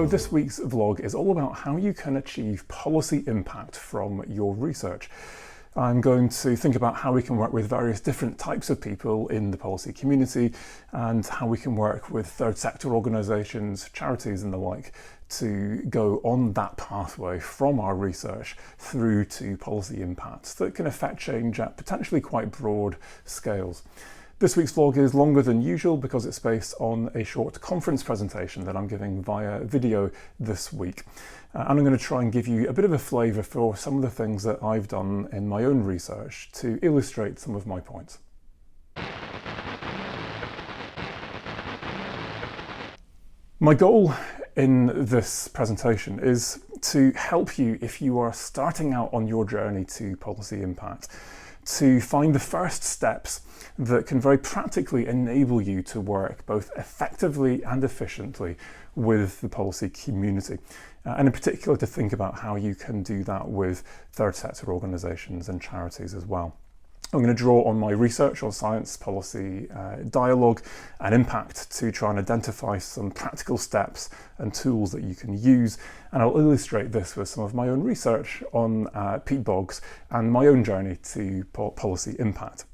So this week's vlog is all about how you can achieve policy impact from your research. I'm going to think about how we can work with various different types of people in the policy community and how we can work with third sector organisations, charities and the like to go on that pathway from our research through to policy impacts that can affect change at potentially quite broad scales. This week's vlog is longer than usual because it's based on a short conference presentation that I'm giving via video this week. And I'm going to try and give you a bit of a flavour for some of the things that I've done in my own research to illustrate some of my points. My goal in this presentation is to help you if you are starting out on your journey to policy impact, to find the first steps that can very practically enable you to work both effectively and efficiently with the policy community, and in particular to think about how you can do that with third sector organisations and charities as well. I'm going to draw on my research on science policy dialogue and impact to try and identify some practical steps and tools that you can use, and I'll illustrate this with some of my own research on peat bogs and my own journey to policy impact.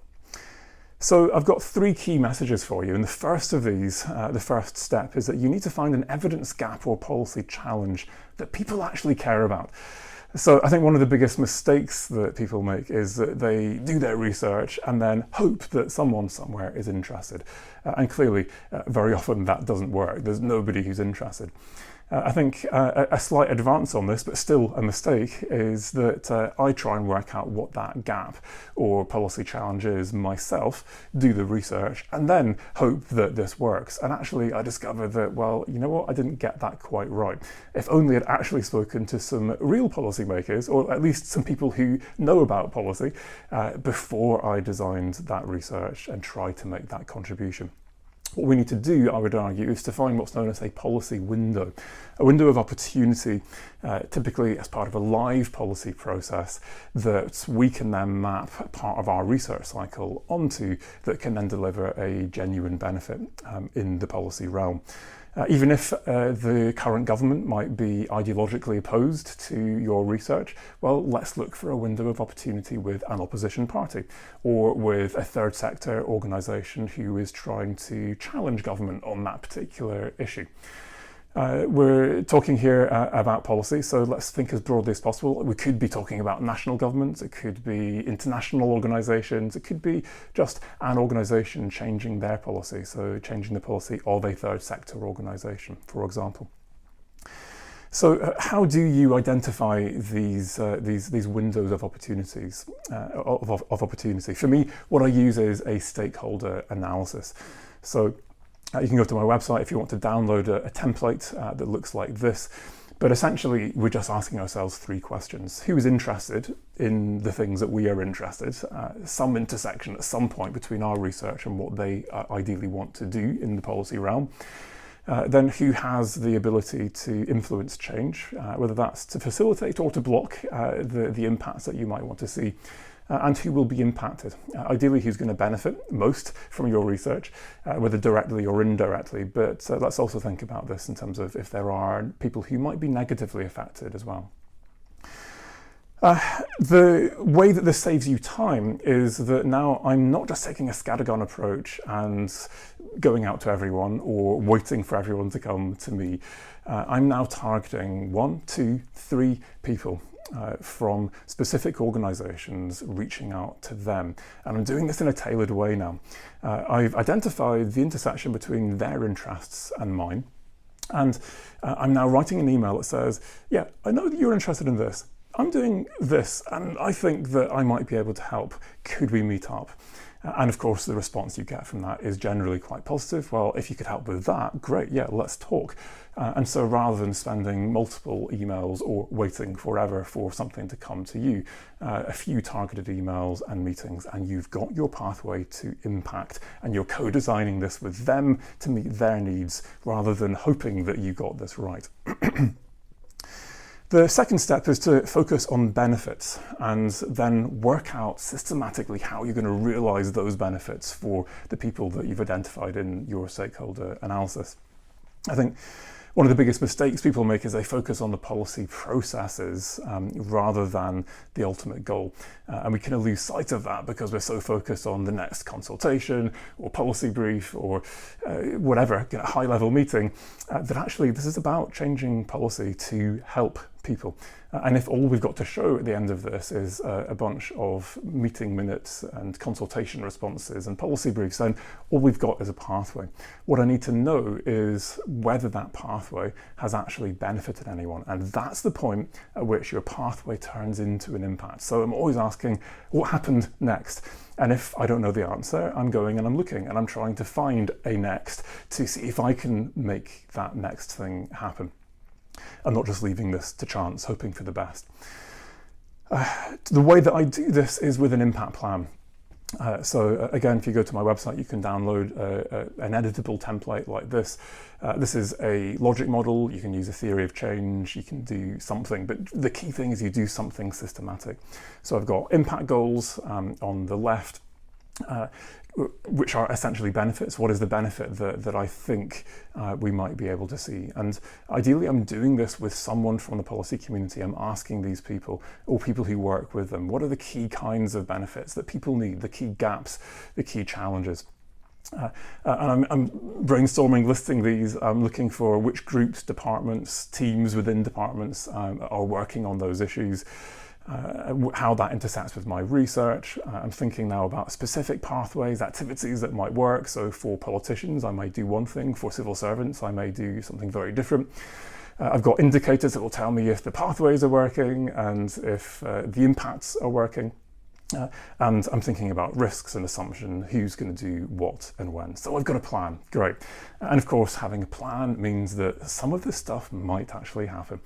So I've got three key messages for you, and the first of these, the first step, is that you need to find an evidence gap or policy challenge that people actually care about. So I think one of the biggest mistakes that people make is that they do their research and then hope that someone somewhere is interested. And clearly, very often that doesn't work. There's nobody who's interested. I think a slight advance on this, but still a mistake, is that I try and work out what that gap or policy challenge is myself, do the research, and then hope that this works. And actually I discovered that, well, you know what, I didn't get that quite right. If only I'd actually spoken to some real policymakers, or at least some people who know about policy, before I designed that research and tried to make that contribution. What we need to do, I would argue, is to find what's known as a policy window, a window of opportunity, typically as part of a live policy process that we can then map part of our research cycle onto that can then deliver a genuine benefit in the policy realm. Even if the current government might be ideologically opposed to your research, well, let's look for a window of opportunity with an opposition party or with a third sector organisation who is trying to challenge government on that particular issue. We're talking here about policy, so let's think as broadly as possible. We could be talking about national governments, it could be international organisations, it could be just an organisation changing their policy, so changing the policy of a third sector organisation, for example. So how do you identify these windows of opportunities? Of opportunity? For me, what I use is a stakeholder analysis. So you can go to my website if you want to download a template that looks like this. But essentially, we're just asking ourselves three questions. Who is interested in the things that we are interested? Some intersection at some point between our research and what they ideally want to do in the policy realm. Then who has the ability to influence change, whether that's to facilitate or to block the impacts that you might want to see. And who will be impacted. Ideally, who's going to benefit most from your research, whether directly or indirectly, but let's also think about this in terms of if there are people who might be negatively affected as well. The way that this saves you time is that now I'm not just taking a scattergun approach and going out to everyone or waiting for everyone to come to me. I'm now targeting 1, 2, 3 people. From specific organisations, reaching out to them, and I'm doing this in a tailored way now. I've identified the intersection between their interests and mine, and I'm now writing an email that says, yeah, I know that you're interested in this, I'm doing this, and I think that I might be able to help. Could we meet up? And of course, the response you get from that is generally quite positive. Well, if you could help with that, great, yeah, let's talk. And so rather than spending multiple emails or waiting forever for something to come to you, a few targeted emails and meetings, and you've got your pathway to impact, and you're co-designing this with them to meet their needs, rather than hoping that you got this right. The second step is to focus on benefits and then work out systematically how you're going to realise those benefits for the people that you've identified in your stakeholder analysis. I think One of the biggest mistakes people make is they focus on the policy processes rather than the ultimate goal. And we kind of lose sight of that because we're so focused on the next consultation or policy brief or whatever, high-level meeting, that actually this is about changing policy to help people. And if all we've got to show at the end of this is a bunch of meeting minutes and consultation responses and policy briefs, then all we've got is a pathway. What I need to know is whether that pathway has actually benefited anyone. And that's the point at which your pathway turns into an impact. So I'm always asking, what happened next? And if I don't know the answer, I'm going and I'm looking and I'm trying to find a next to see if I can make that next thing happen. I'm not just leaving this to chance, hoping for the best. The way that I do this is with an impact plan. So again, if you go to my website, you can download an editable template like this. This is a logic model. You can use a theory of change. You can do something, but the key thing is you do something systematic. So I've got impact goals on the left, which are essentially benefits. What is the benefit that I think we might be able to see? And ideally, I'm doing this with someone from the policy community. I'm asking these people, or people who work with them, what are the key kinds of benefits that people need, the key gaps, the key challenges? And I'm brainstorming, listing these. I'm looking for which groups, departments, teams within departments are working on those issues. How that intersects with my research. I'm thinking now about specific pathways, activities that might work. So for politicians, I may do one thing. For civil servants, I may do something very different. I've got indicators that will tell me if the pathways are working and if the impacts are working. And I'm thinking about risks and assumption, who's going to do what and when. So I've got a plan, great. And of course, having a plan means that some of this stuff might actually happen.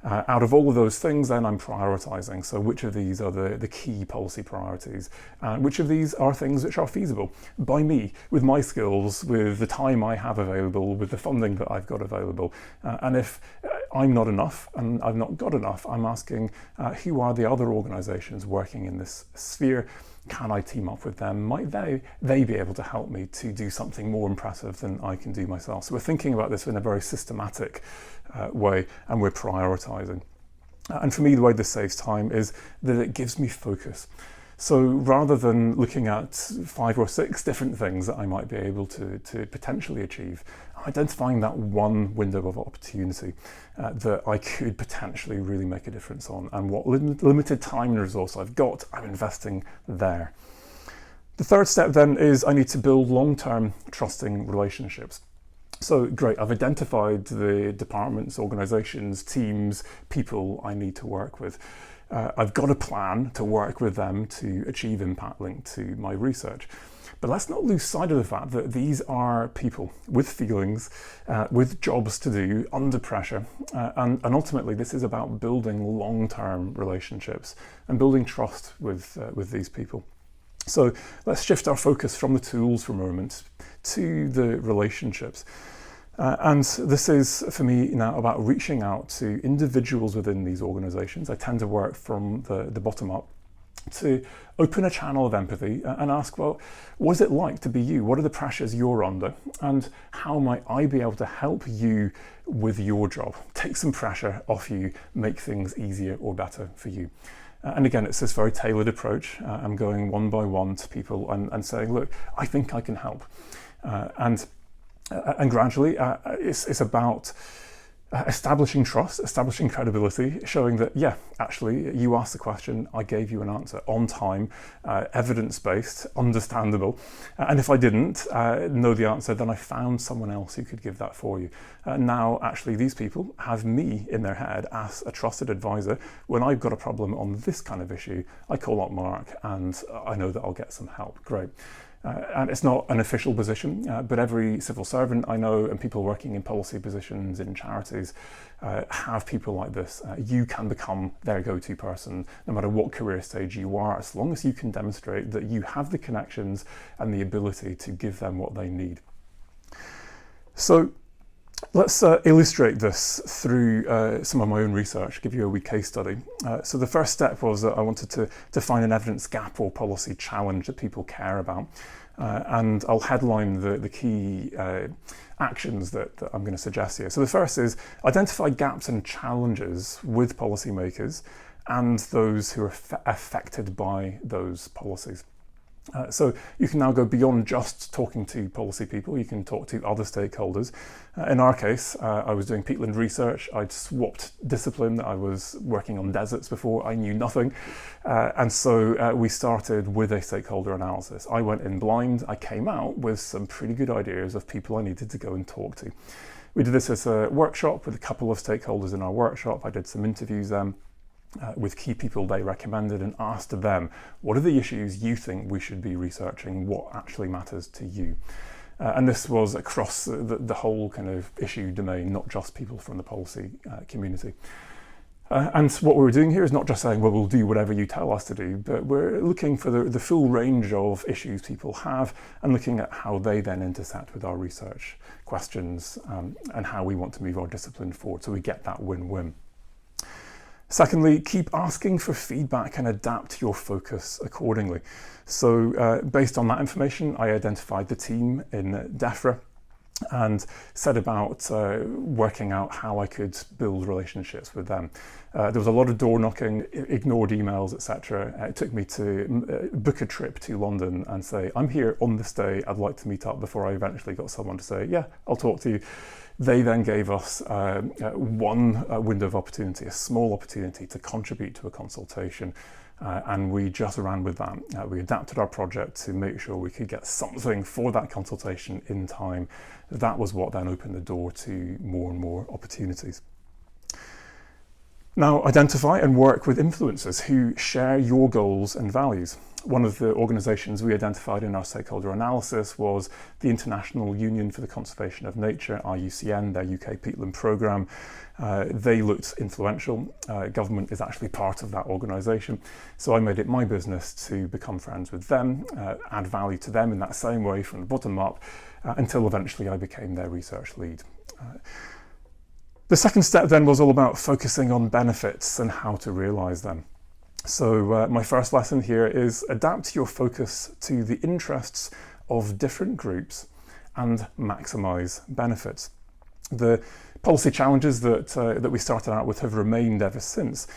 Out of all of those things, then I'm prioritising. So which of these are the key policy priorities? And which of these are things which are feasible by me, with my skills, with the time I have available, with the funding that I've got available? And if I'm not enough and I've not got enough, I'm asking who are the other organisations working in this sphere? Can I team up with them? Might they be able to help me to do something more impressive than I can do myself? So we're thinking about this in a very systematic way, and we're prioritising. And for me, the way this saves time is that it gives me focus. So rather than looking at 5 or 6 different things that I might be able to potentially achieve, I'm identifying that one window of opportunity that I could potentially really make a difference on, and what limited time and resource I've got, I'm investing there. The third step then is I need to build long-term trusting relationships. So great, I've identified the departments, organisations, teams, people I need to work with. I've got a plan to work with them to achieve impact linked to my research. But let's not lose sight of the fact that these are people with feelings, with jobs to do, under pressure. And ultimately, this is about building long-term relationships and building trust with these people. So let's shift our focus from the tools for a moment to the relationships. And this is, for me now, about reaching out to individuals within these organisations. I tend to work from the bottom up to open a channel of empathy and ask, well, what is it like to be you? What are the pressures you're under? And how might I be able to help you with your job? Take some pressure off you, make things easier or better for you. And again, it's this very tailored approach. I'm going one by one to people and saying, look, I think I can help. And gradually, it's about establishing trust, establishing credibility, showing that, yeah, actually, you asked the question, I gave you an answer on time, evidence-based, understandable. And if I didn't know the answer, then I found someone else who could give that for you. Now, actually, these people have me in their head as a trusted advisor. When I've got a problem on this kind of issue, I call up Mark and I know that I'll get some help. Great. And it's not an official position, but every civil servant I know and people working in policy positions in charities have people like this. You can become their go-to person no matter what career stage you are, as long as you can demonstrate that you have the connections and the ability to give them what they need. So let's illustrate this through some of my own research, give you a wee case study. So the first step was that I wanted to find an evidence gap or policy challenge that people care about. and I'll headline the key actions that I'm going to suggest here. So the first is identify gaps and challenges with policymakers and those who are affected by those policies. So you can now go beyond just talking to policy people, you can talk to other stakeholders. In our case, I was doing peatland research. I'd swapped discipline. I was working on deserts before, I knew nothing. And so we started with a stakeholder analysis. I went in blind, I came out with some pretty good ideas of people I needed to go and talk to. We did this as a workshop with a couple of stakeholders in our workshop. I did some interviews then. With key people they recommended and asked them, what are the issues you think we should be researching, what actually matters to you? And this was across the whole kind of issue domain, not just people from the policy community. And what we were doing here is not just saying, well, we'll do whatever you tell us to do, but we're looking for the full range of issues people have and looking at how they then intersect with our research questions and how we want to move our discipline forward so we get that win-win. Secondly, keep asking for feedback and adapt your focus accordingly. So based on that information, I identified the team in Defra and set about working out how I could build relationships with them. There was a lot of door knocking, ignored emails, etc. It took me to book a trip to London and say, I'm here on this day, I'd like to meet up, before I eventually got someone to say, yeah, I'll talk to you. They then gave us one window of opportunity, a small opportunity to contribute to a consultation, and we just ran with that. We adapted our project to make sure we could get something for that consultation in time. That was what then opened the door to more and more opportunities. Now, identify and work with influencers who share your goals and values. One of the organisations we identified in our stakeholder analysis was the International Union for the Conservation of Nature, IUCN, their UK Peatland Programme. They looked influential. Government is actually part of that organisation. So I made it my business to become friends with them, add value to them in that same way from the bottom up, until eventually I became their research lead. The second step then was all about focusing on benefits and how to realise them. So my first lesson here is adapt your focus to the interests of different groups and maximise benefits. The policy challenges that we started out with have remained ever since,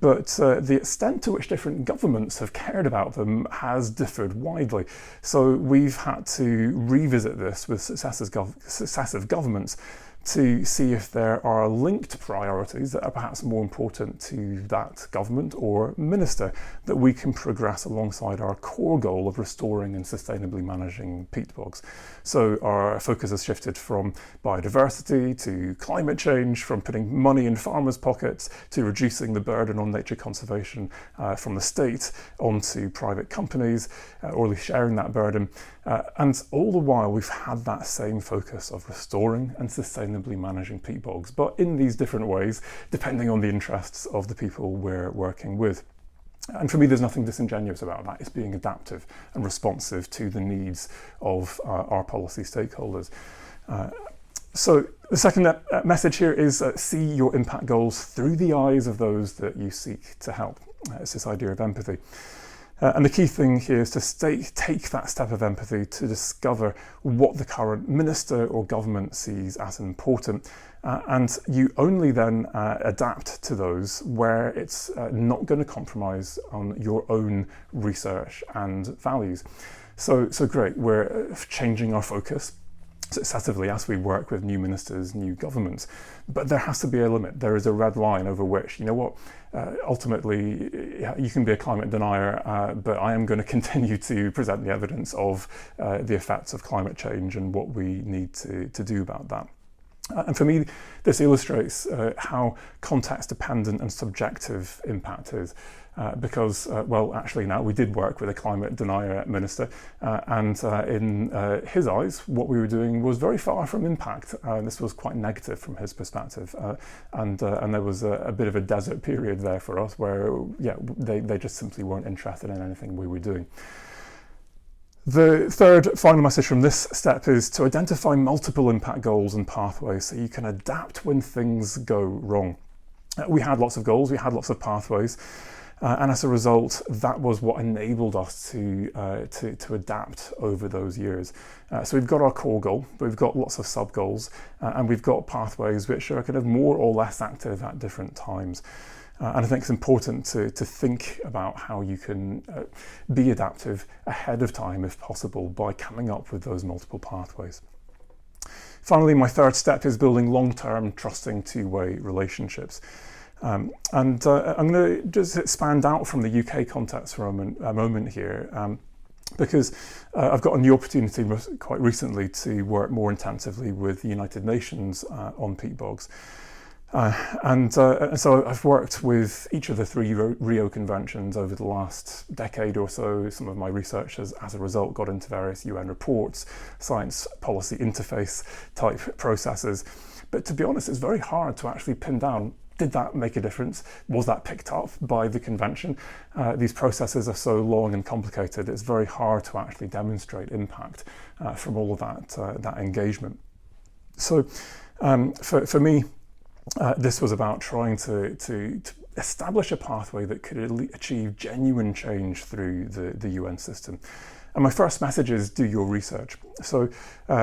but the extent to which different governments have cared about them has differed widely. So we've had to revisit this with successive governments to see if there are linked priorities that are perhaps more important to that government or minister that we can progress alongside our core goal of restoring and sustainably managing peat bogs. So our focus has shifted from biodiversity to climate change, from putting money in farmers' pockets to reducing the burden on nature conservation from the state onto private companies, or at least sharing that burden. And all the while we've had that same focus of restoring and sustainably managing peat bogs, but in these different ways, depending on the interests of the people we're working with. And for me, there's nothing disingenuous about that. It's being adaptive and responsive to the needs of our policy stakeholders. So the second message here is see your impact goals through the eyes of those that you seek to help. It's this idea of empathy. And the key thing here is to take that step of empathy to discover what the current minister or government sees as important. And you only then adapt to those where it's not going to compromise on your own research and values. So great, we're changing our focus successively as we work with new ministers, new governments. But there has to be a limit. There is a red line over which, you know what, ultimately you can be a climate denier, but I am going to continue to present the evidence of the effects of climate change and what we need to do about that. And for me, this illustrates how context-dependent and subjective impact is. Because, well, actually now we did work with a climate denier minister, and in his eyes, what we were doing was very far from impact. This was quite negative from his perspective, and there was a bit of a desert period there for us where, yeah, they just simply weren't interested in anything we were doing. The third final message from this step is to identify multiple impact goals and pathways so you can adapt when things go wrong. We had lots of goals, we had lots of pathways. And as a result, that was what enabled us to adapt over those years. So we've got our core goal, but we've got lots of sub-goals, and we've got pathways which are kind of more or less active at different times. And I think it's important to think about how you can be adaptive ahead of time, if possible, by coming up with those multiple pathways. Finally, my third step is building long-term, trusting, two-way relationships. And I'm going to just expand out from the UK context for a moment here, because I've got a new opportunity quite recently to work more intensively with the United Nations on peat bogs. And so I've worked with each of the 3 Rio conventions over the last decade or so. Some of my research has, as a result, got into various UN reports, science policy interface type processes. But to be honest, it's very hard to actually pin down, did that make a difference? Was that picked up by the convention? These processes are so long and complicated, it's very hard to actually demonstrate impact from all of that engagement. So for me, this was about trying to establish a pathway that could achieve genuine change through the UN system. And my first message is do your research. So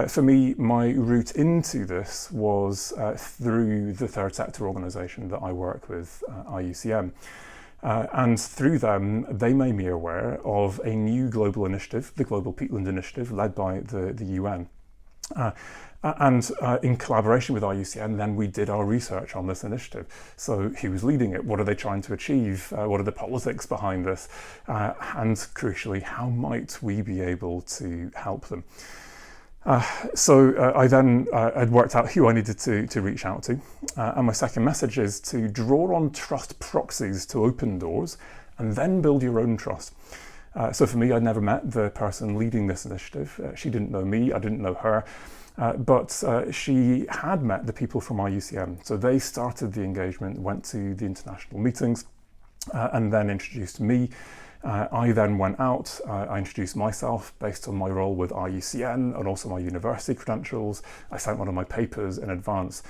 for me, my route into this was through the third sector organisation that I work with, IUCN. And through them, they made me aware of a new global initiative, the Global Peatlands Initiative, led by the UN. And in collaboration with IUCN, then we did our research on this initiative. So who was leading it? What are they trying to achieve? What are the politics behind this? And crucially, how might we be able to help them? So I then had worked out who I needed to reach out to. And my second message is to draw on trust proxies to open doors and then build your own trust. So for me, I'd never met the person leading this initiative. She didn't know me, I didn't know her. But she had met the people from IUCN. So they started the engagement, went to the international meetings, and then introduced me. I then went out, I introduced myself based on my role with IUCN and also my university credentials. I sent one of my papers in advance.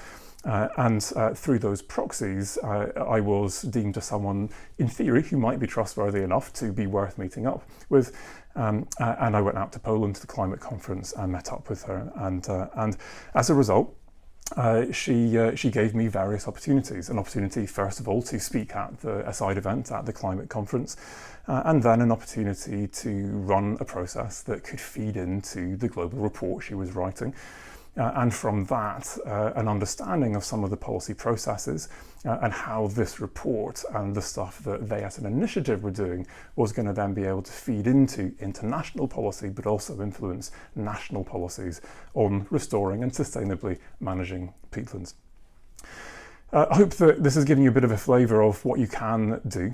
And through those proxies, I was deemed as someone, in theory, who might be trustworthy enough to be worth meeting up with. And I went out to Poland to the climate conference and met up with her. And as a result, she gave me various opportunities. An opportunity, first of all, to speak at a side event at the climate conference, and then an opportunity to run a process that could feed into the global report she was writing. And from that, an understanding of some of the policy processes and how this report and the stuff that they as an initiative were doing was going to then be able to feed into international policy, but also influence national policies on restoring and sustainably managing peatlands. I hope that this has given you a bit of a flavour of what you can do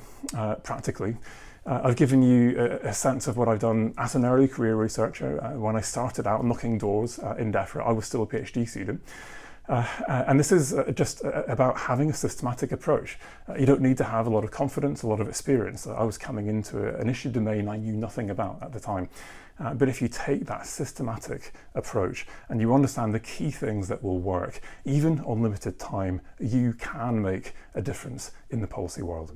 practically. I've given you a sense of what I've done as an early career researcher. When I started out knocking doors in Defra, I was still a PhD student. And this is just about having a systematic approach. You don't need to have a lot of confidence, a lot of experience. I was coming into an issue domain I knew nothing about at the time. But if you take that systematic approach and you understand the key things that will work, even on limited time, you can make a difference in the policy world.